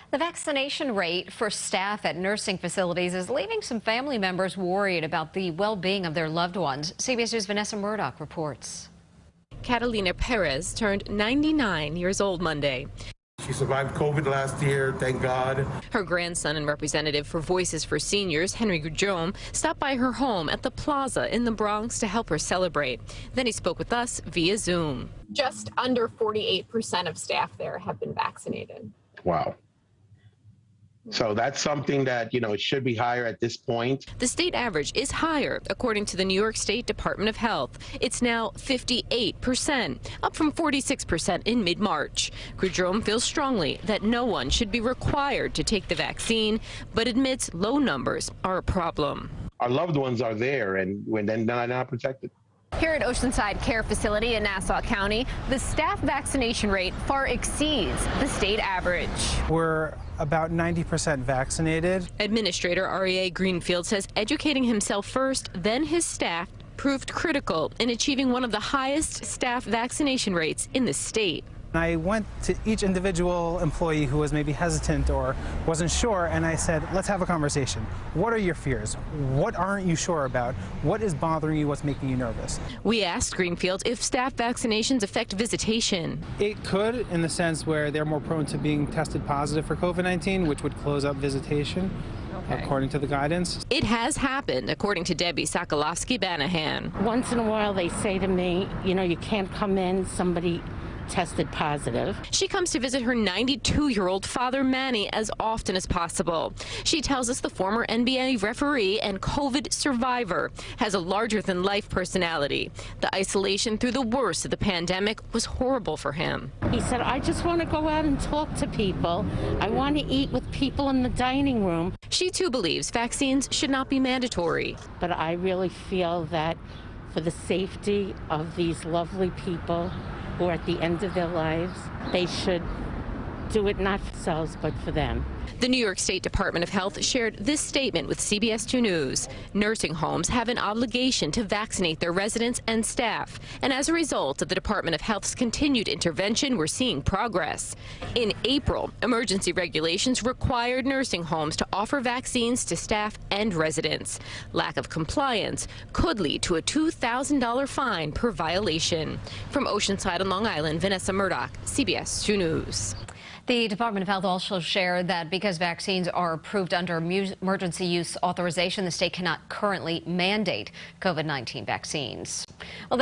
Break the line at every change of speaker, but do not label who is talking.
The vaccination rate for staff at nursing facilities is leaving some family members worried about the well-being of their loved ones. CBS News' Vanessa Murdock reports.
Catalina Perez turned 99 years old Monday.
She survived COVID last year, thank God.
Her grandson and representative for Voices for Seniors, Henry Gujom, stopped by her home at the Plaza in the Bronx to help her celebrate. Then he spoke with us via Zoom.
Just under 48% of staff there have been vaccinated.
Wow. So that's something that, it should be higher at this point.
The state average is higher, according to the New York State Department of Health. It's now 58%, up from 46% in mid-March. Gujom feels strongly that no one should be required to take the vaccine, but admits low numbers are a problem.
Our loved ones are there, and they're not protected.
Here at Oceanside Care Facility in Nassau County, the staff vaccination rate far exceeds the state average.
We're about 90% vaccinated.
Administrator REA Greenfield says educating himself first, then his staff, proved critical in achieving one of the highest staff vaccination rates in the state.
I went to each individual employee who was maybe hesitant or wasn't sure, and I said, let's have a conversation. What are your fears? What aren't you sure about? What is bothering you? What's making you nervous?
We asked Greenfield if staff vaccinations affect visitation.
It could, in the sense where they're more prone to being tested positive for COVID-19, which would close up visitation. Okay. According to the guidance.
It has happened, according to Debbie Sokolowski-Banahan.
Once in a while they say to me, you can't come in, somebody tested positive.
She comes to visit her 92-year-old father, Manny, as often as possible. She tells us the former NBA referee and COVID survivor has a larger-than-life personality. The isolation through the worst of the pandemic was horrible for him.
He said, I just want to go out and talk to people. I want to eat with people in the dining room.
She, too, believes vaccines should not be mandatory.
But I really feel that for the safety of these lovely people who are at the end of their lives, they should do it not for themselves, but for them.
The New York State Department of Health shared this statement with CBS 2 News. Nursing homes have an obligation to vaccinate their residents and staff. And as a result of the Department of Health's continued intervention, we're seeing progress. In April, emergency regulations required nursing homes to offer vaccines to staff and residents. Lack of compliance could lead to a $2,000 fine per violation. From Oceanside on Long Island, Vanessa Murdock, CBS 2 News.
The Department of Health also shared that because vaccines are approved under emergency use authorization, the state cannot currently mandate COVID-19 vaccines. Well,